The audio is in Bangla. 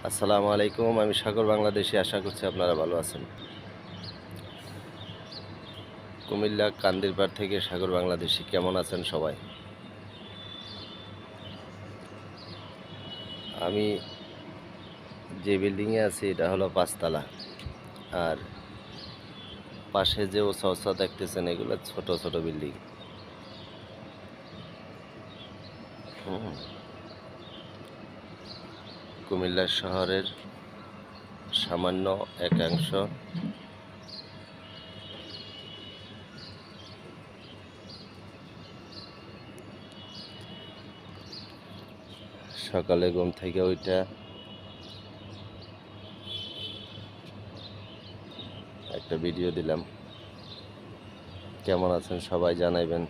আসসালামু আলাইকুম। আমি সাগর বাংলাদেশী। আশা করছি আপনারা ভালো আছেন। কুমিল্লা কান্দিরপাড় থেকে সাগর বাংলাদেশী। কেমন আছেন সবাই? আমি যে বিল্ডিংয়ে আছি এটা হলো ৫ তলা। আর পাশে যে উঁচা উঁচা দেখতেছেন এগুলো ছোট ছোট বিল্ডিং। হুম। কুমিল্লা শহরের সামান্য একাংশ। সকালে ঘুম থেকে ওইটা একটা ভিডিও দিলাম। কেমন আছেন সবাই জানাইবেন।